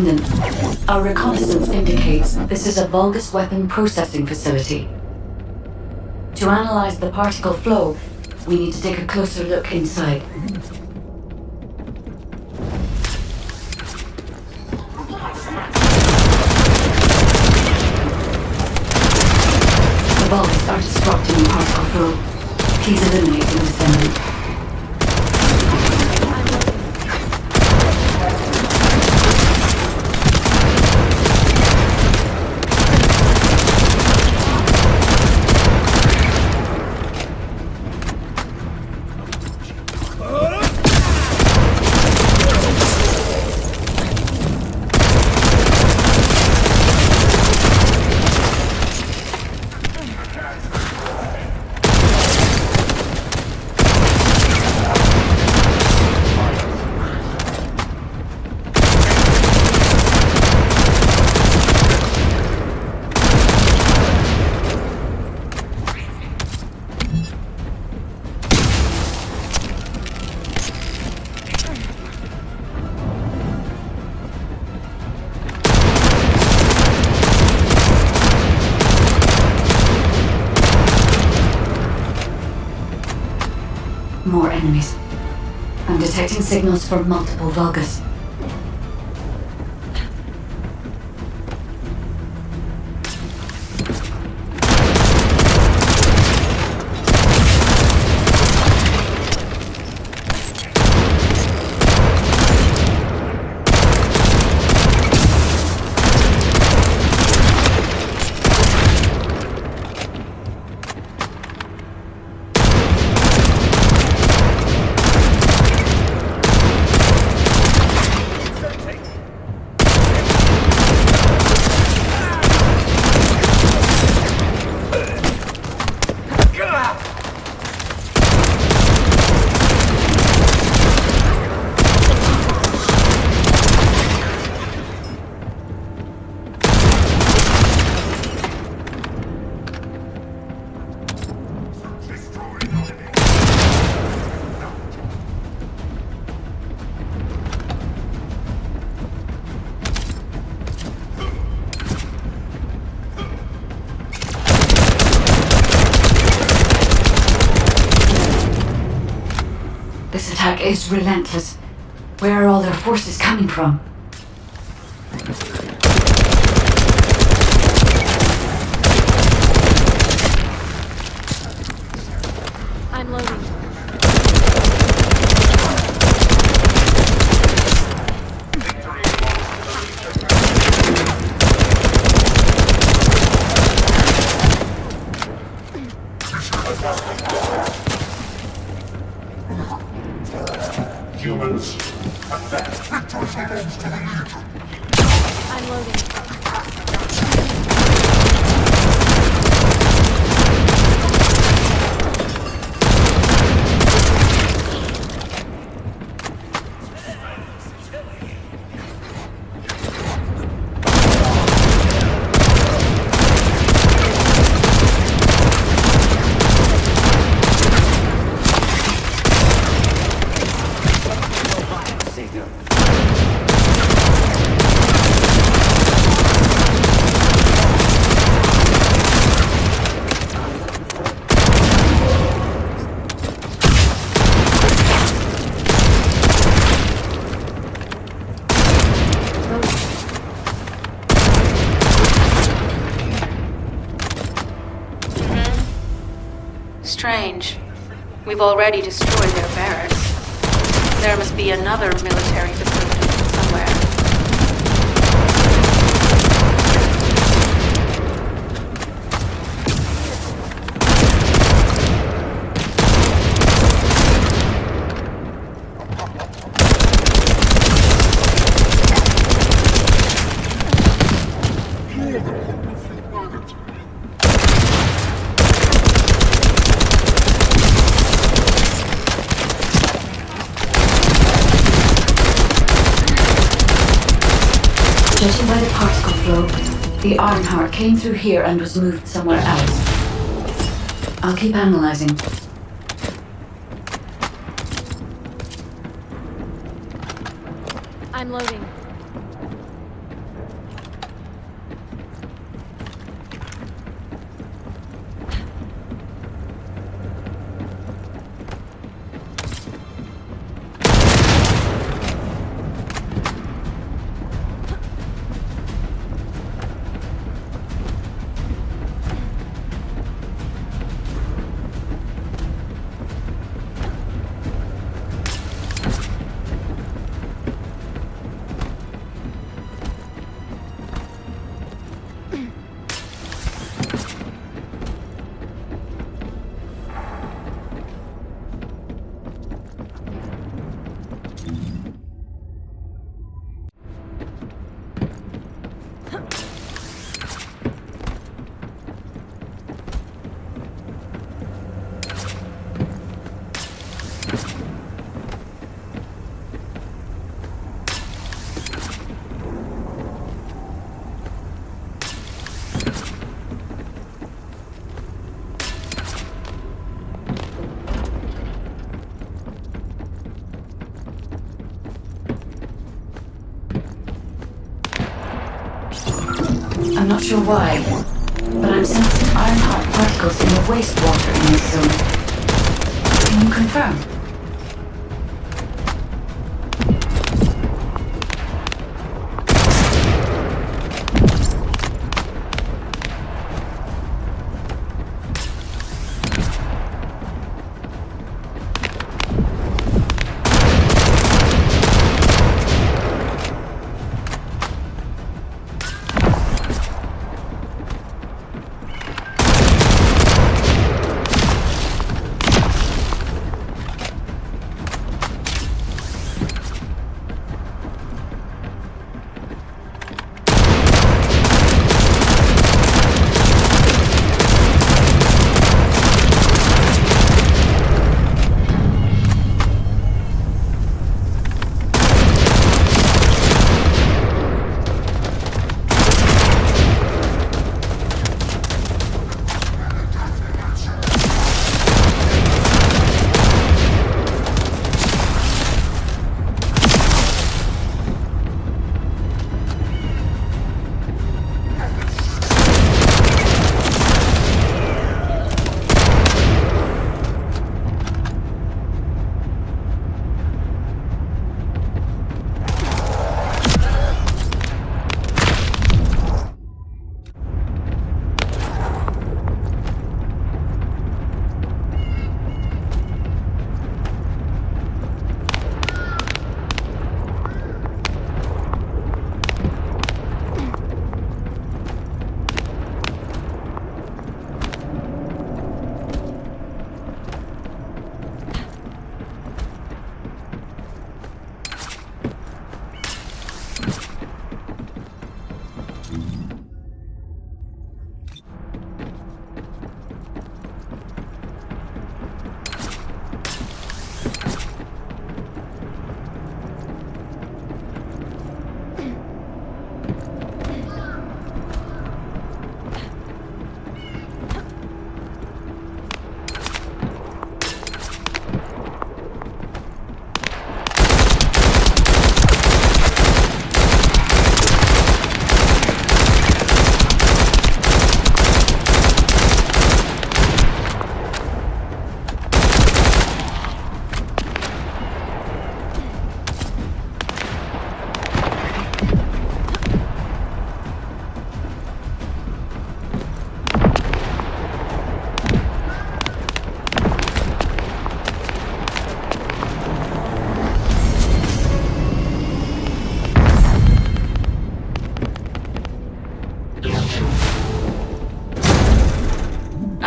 Descendant. Our reconnaissance indicates this is a Vulgus weapon processing facility. To analyze the particle flow, we need to take a closer look inside. The Vulgus are disrupting the particle flow. Please eliminate the Descendant. More enemies. I'm detecting signals from multiple Vulgus. This attack is relentless. Where are all their forces coming from? I'm loading. Humans, attack! Victory belongs to the Legion! I'm loading. Strange. We've already destroyed their barracks. There must be another military facility somewhere. Judging by the particle flow, the Ironheart came through here and was moved somewhere else. I'll keep analyzing. I'm loading. sure why, but I'm sensing Ironheart particles in the wastewater in this zone. Can you confirm?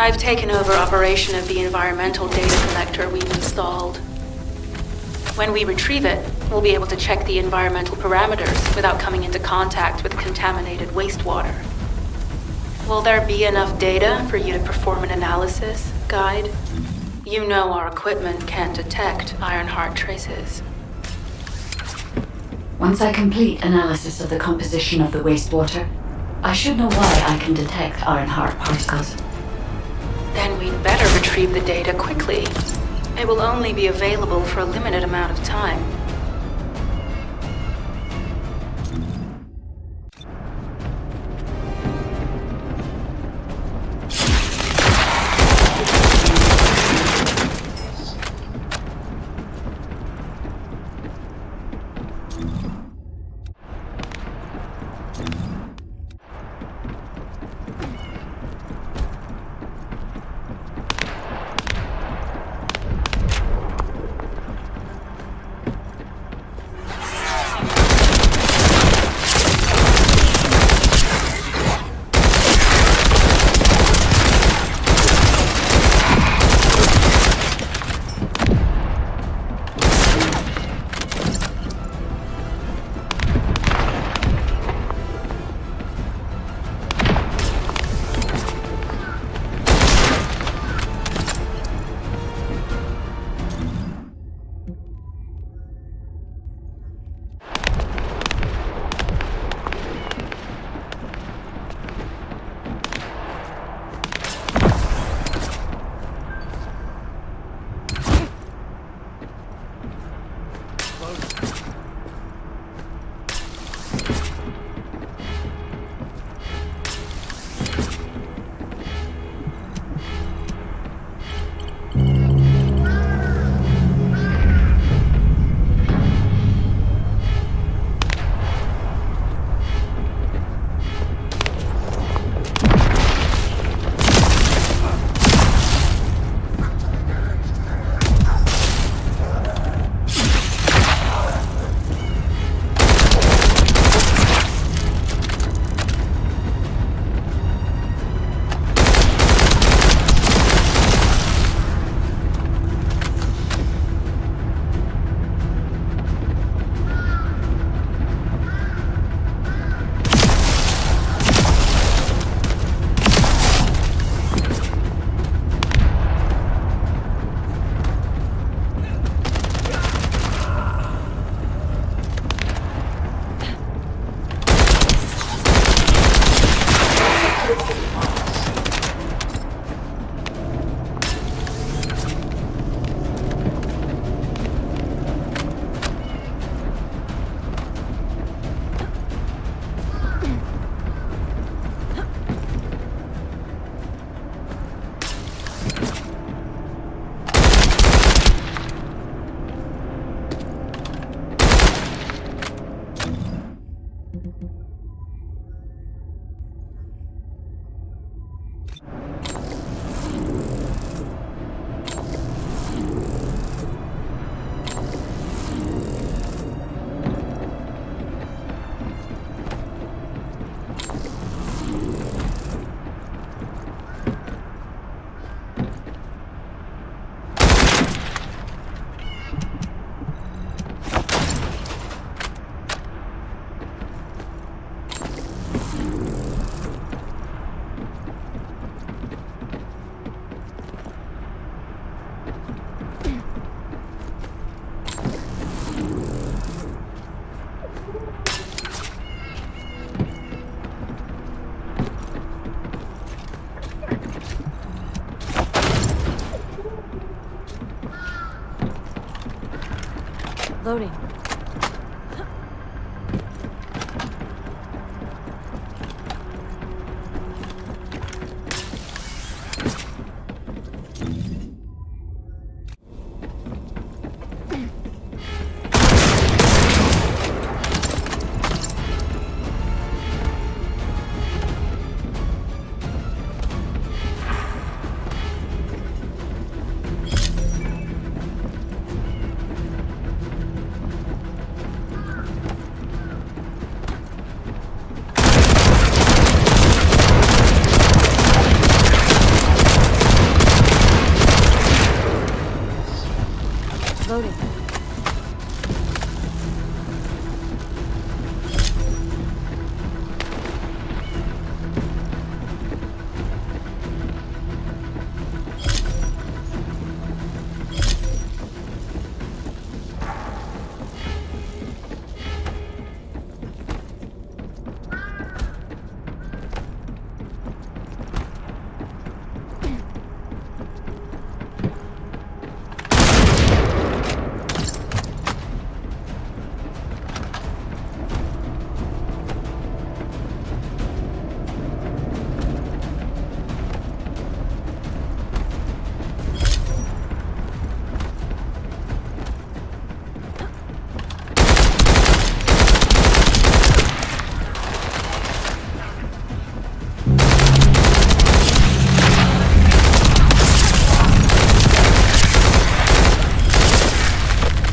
I've taken over operation of the environmental data collector we've installed. When we retrieve it, we'll be able to check the environmental parameters without coming into contact with contaminated wastewater. Will there be enough data for you to perform an analysis, Guide? You know our equipment can't detect Ironheart traces. Once I complete analysis of the composition of the wastewater, I should know why I can detect Ironheart particles. Then we'd better retrieve the data quickly. It will only be available for a limited amount of time. Loading. Loading.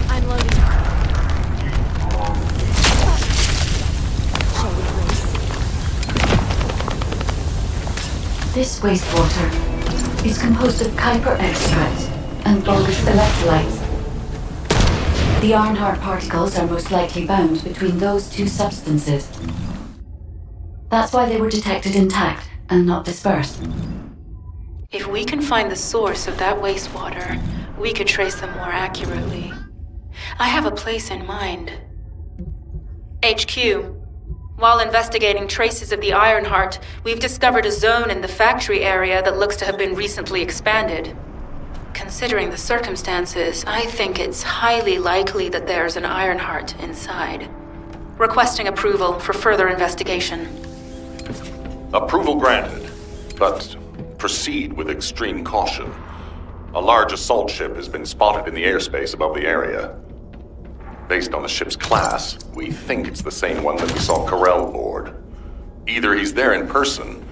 I'm loading. Shall we race? This wastewater is composed of Kuiper extract and bulbous electrolytes. The Ironheart particles are most likely bound between those two substances. That's why they were detected intact and not dispersed. If we can find the source of that wastewater, we could trace them more accurately. I have a place in mind. HQ. While investigating traces of the Ironheart, we've discovered a zone in the factory area that looks to have been recently expanded. Considering the circumstances, I think it's highly likely that there's an Ironheart inside. Requesting approval for further investigation. Approval granted, but proceed with extreme caution. A large assault ship has been spotted in the airspace above the area. Based on the ship's class, we think it's the same one that we saw Carell board. Either he's there in person,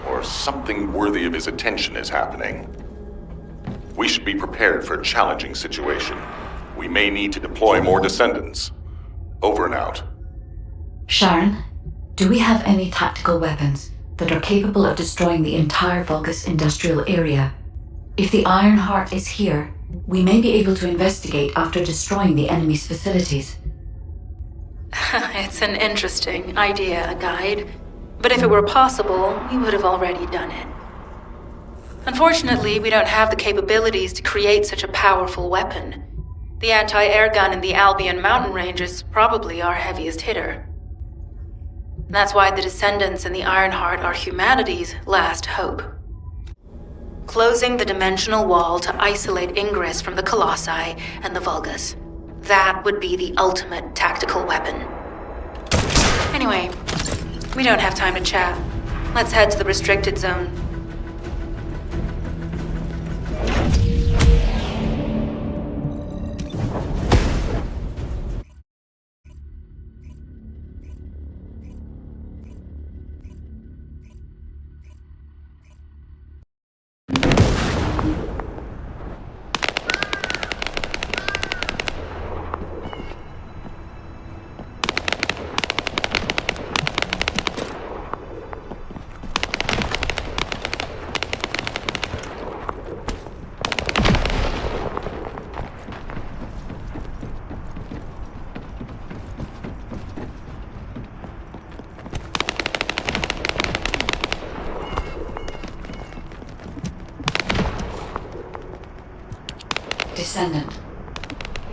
or something worthy of his attention is happening. We should be prepared for a challenging situation. We may need to deploy more Descendants. Over and out. Sharon, do we have any tactical weapons that are capable of destroying the entire Vulgus industrial area? If the Ironheart is here, we may be able to investigate after destroying the enemy's facilities. It's an interesting idea, Guide. But if it were possible, we would have already done it. Unfortunately, we don't have the capabilities to create such a powerful weapon. The anti-air gun in the Albion mountain range is probably our heaviest hitter. That's why the Descendants and the Ironheart are humanity's last hope. Closing the dimensional wall to isolate ingress from the Colossi and the Vulgus. That would be the ultimate tactical weapon. Anyway, we don't have time to chat. Let's head to the restricted zone. Descendant,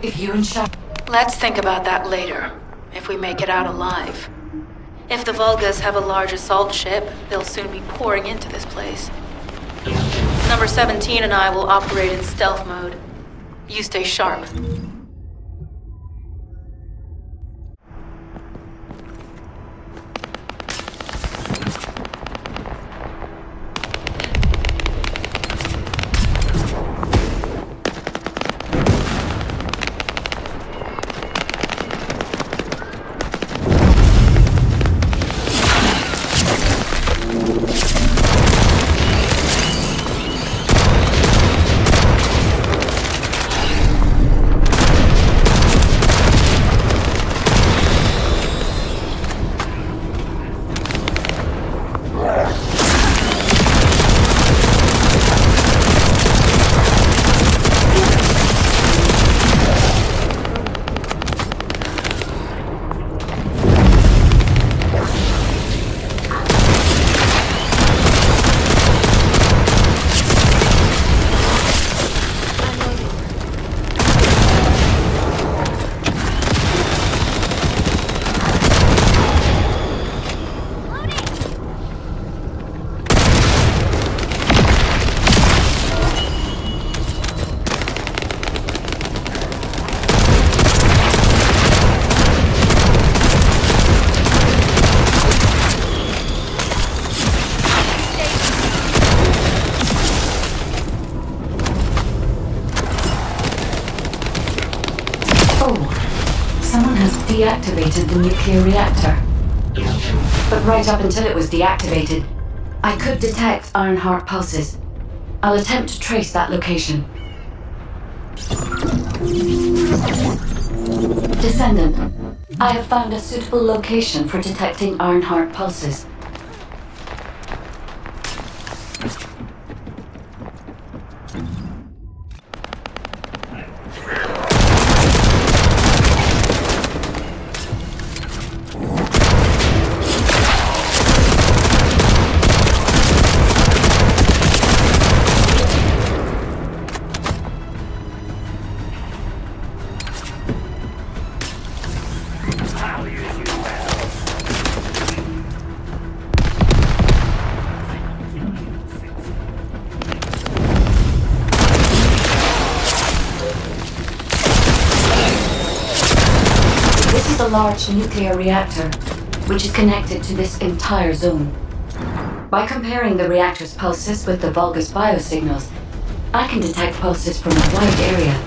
if you and Sharon... Let's think about that later, if we make it out alive. If the Vulgus have a large assault ship, they'll soon be pouring into this place. Number 17 and I will operate in stealth mode. You stay sharp. deactivated the nuclear reactor. But right up until it was deactivated, I could detect Ironheart pulses. I'll attempt to trace that location. Descendant, I have found a suitable location for detecting Ironheart pulses. This is a large nuclear reactor, which is connected to this entire zone. By comparing the reactor's pulses with the Vulgus biosignals, I can detect pulses from a wide area.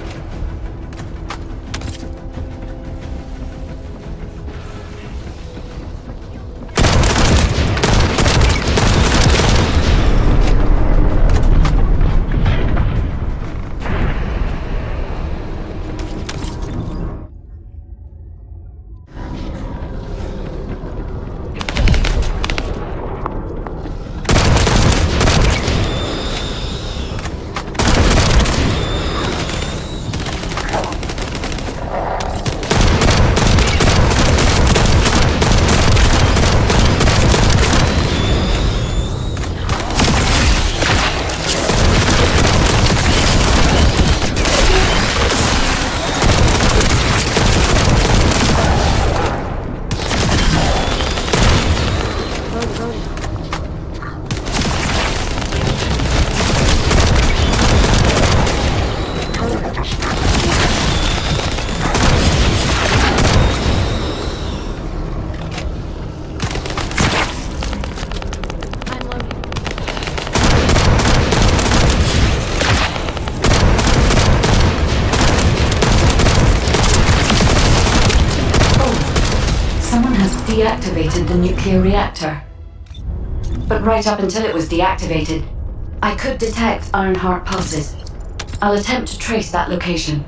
Deactivated the nuclear reactor. But right up until it was deactivated, I could detect Ironheart pulses. I'll attempt to trace that location.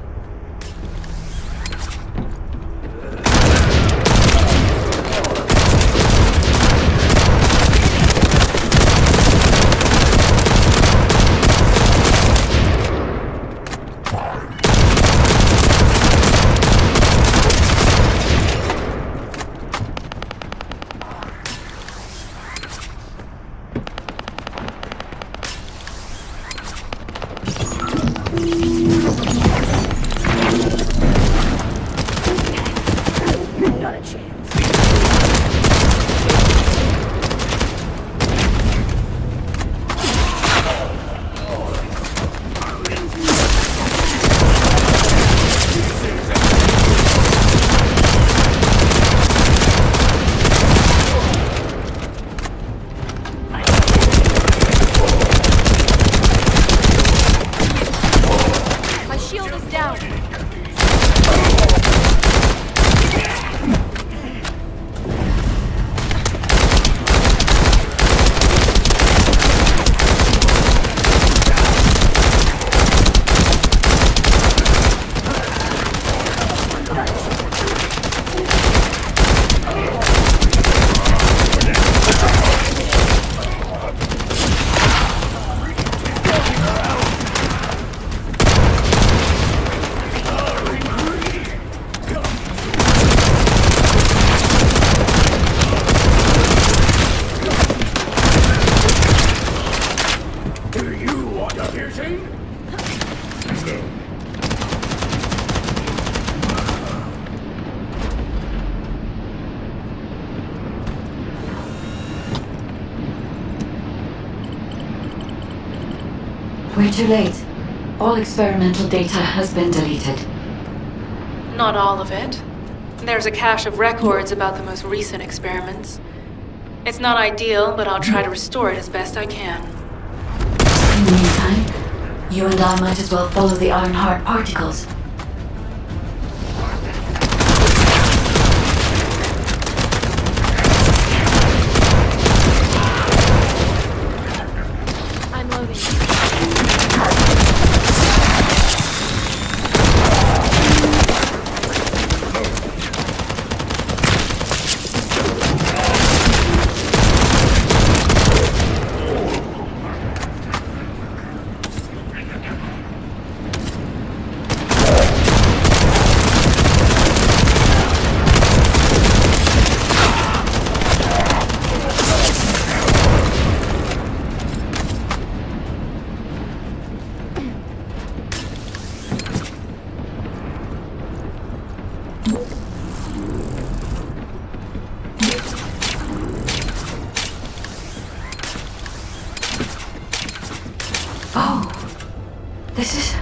We're too late. All experimental data has been deleted. Not all of it. There's a cache of records about the most recent experiments. It's not ideal, but I'll try to restore it as best I can. In the meantime, you and I might as well follow the Ironheart particles. Oh, this is...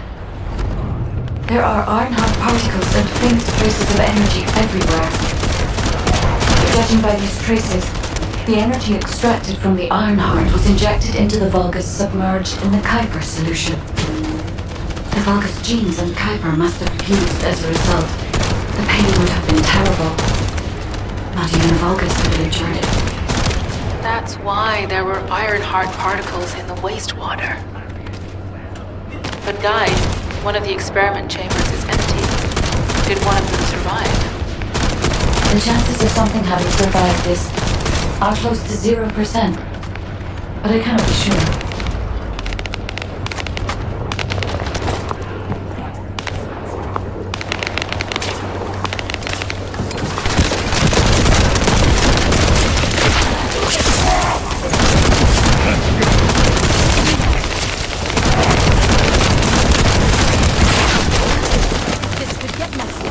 There are Ironheart particles and faint traces of energy everywhere. Judging by these traces, the energy extracted from the Ironheart was injected into the Vulgus submerged in the Kuiper solution. The Vulgus genes and Kuiper must have fused as a result. The pain would have been terrible. Not even Vulgus could have endured it. That's why there were Ironheart particles in the wastewater. But Guy, one of the experiment chambers is empty. Did one of them survive? The chances of something having survived this are close to 0%. But I cannot be sure. This could get messy.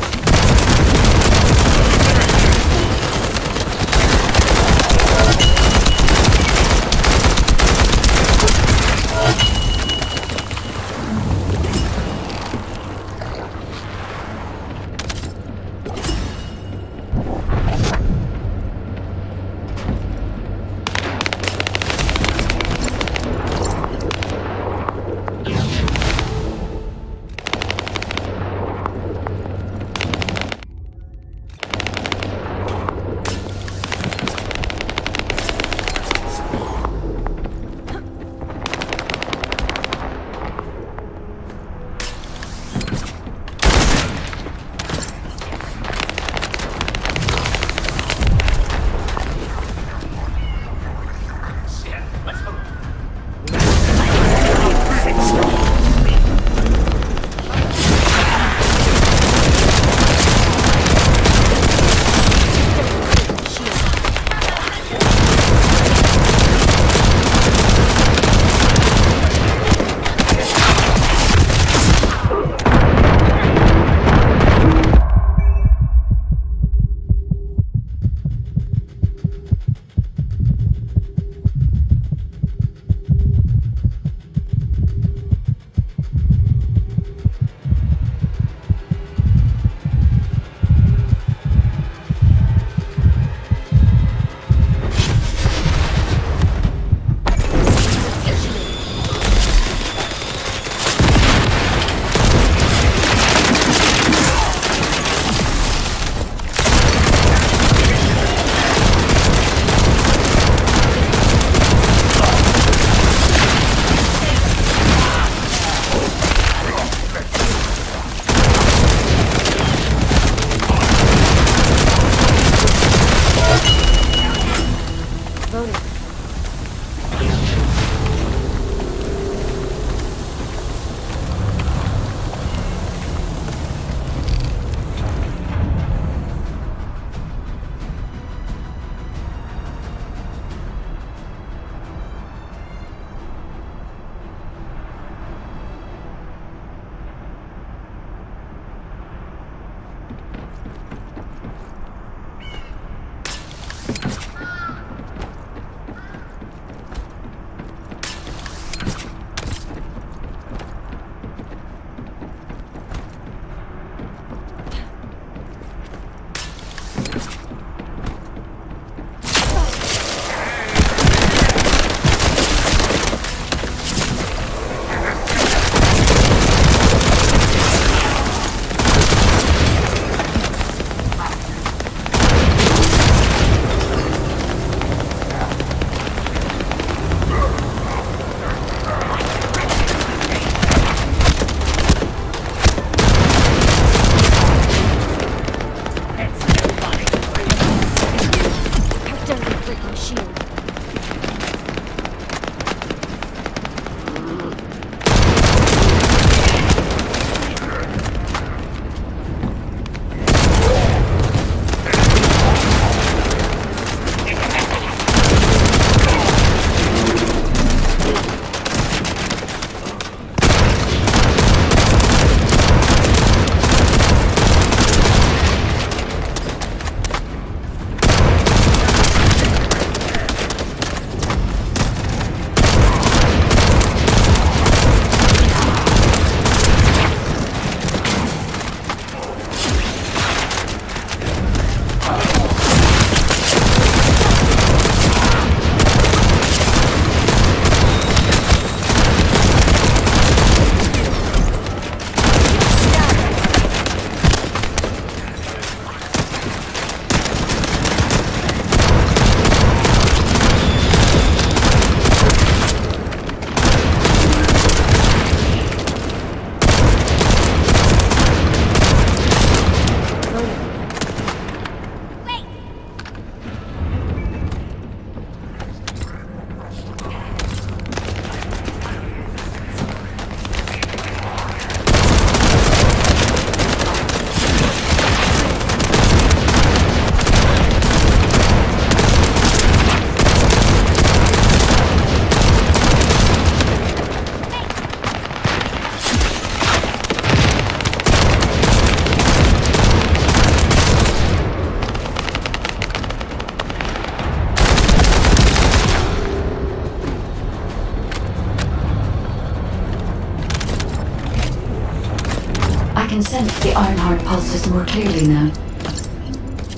I can sense the Ironheart pulses more clearly now.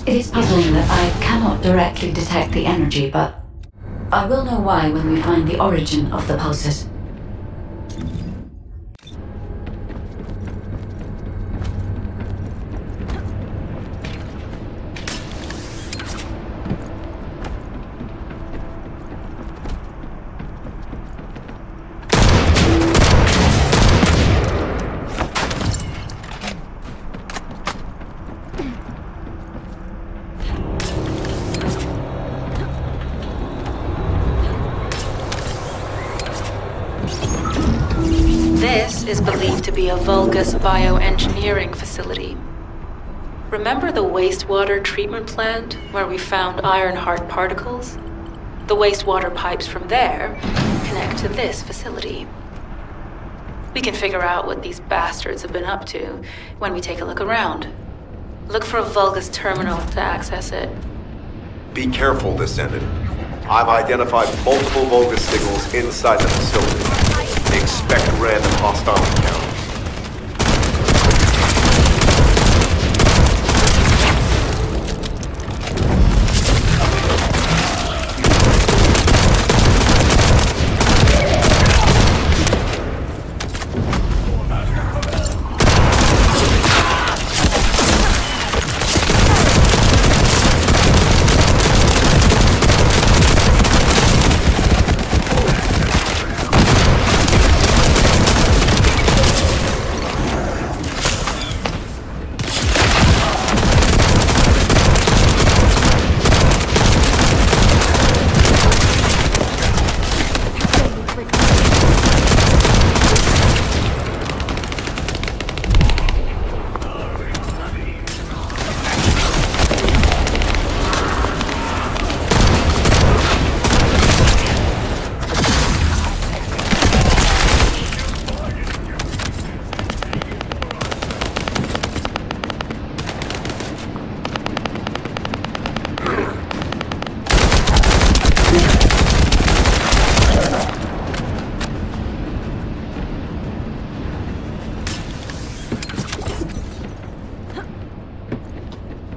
It is puzzling that I cannot directly detect the energy, but I will know why when we find the origin of the pulses. This is believed to be a Vulgus bioengineering facility. Remember the wastewater treatment plant where we found Ironheart particles? The wastewater pipes from there connect to this facility. We can figure out what these bastards have been up to when we take a look around. Look for a Vulgus terminal to access it. Be careful, Descendant. I've identified multiple Vulgus signals inside the facility. Expect random hostile encounters.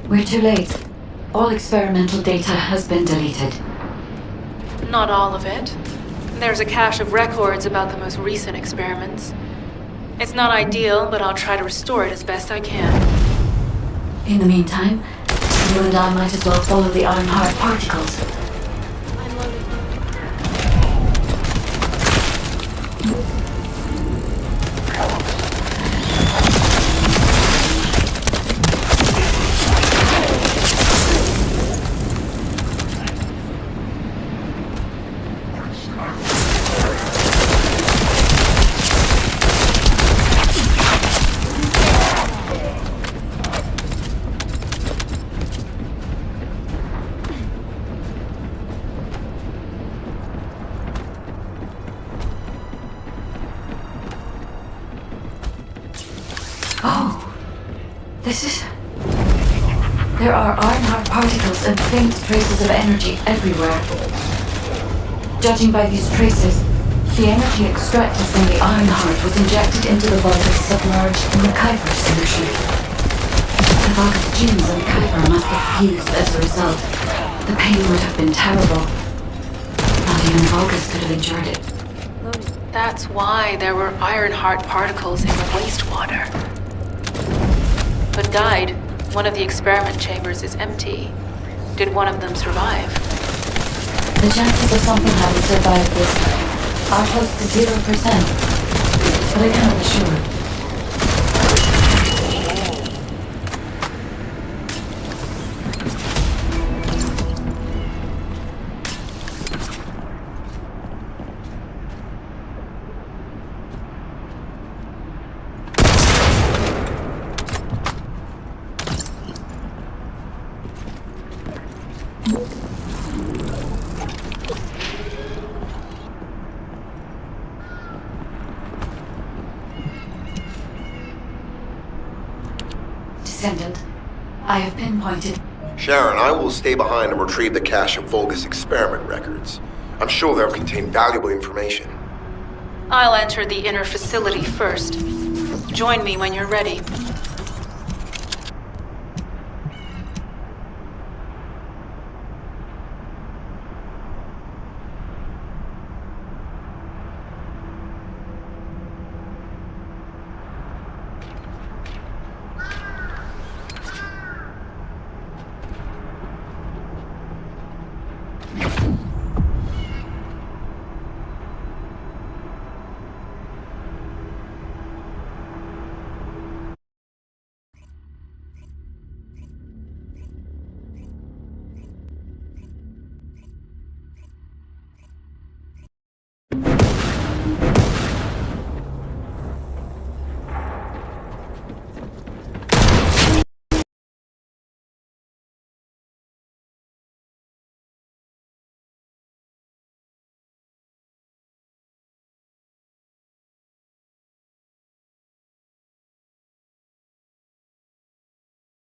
We're too late. All experimental data has been deleted. Not all of it. There's a cache of records about the most recent experiments. It's not ideal, but I'll try to restore it as best I can. In the meantime, you and I might as well follow the Ironheart particles. I'm loading. There are Ironheart particles and faint traces of energy everywhere. Judging by these traces, the energy extracted from the Ironheart was injected into the Vulgus submerged in the Kuiper solution. The Vulgus genes and Kuiper must have fused as a result. The pain would have been terrible. Not even Vulgus could have endured it. That's why there were Ironheart particles in the wastewater. But died. One of the experiment chambers is empty. Did one of them survive? The chances of something having survived this are close to 0%, but I cannot be sure. Descendant, I have pinpointed. Sharon, I will stay behind and retrieve the cache of Vulgus experiment records. I'm sure they'll contain valuable information. I'll enter the inner facility first. Join me when you're ready.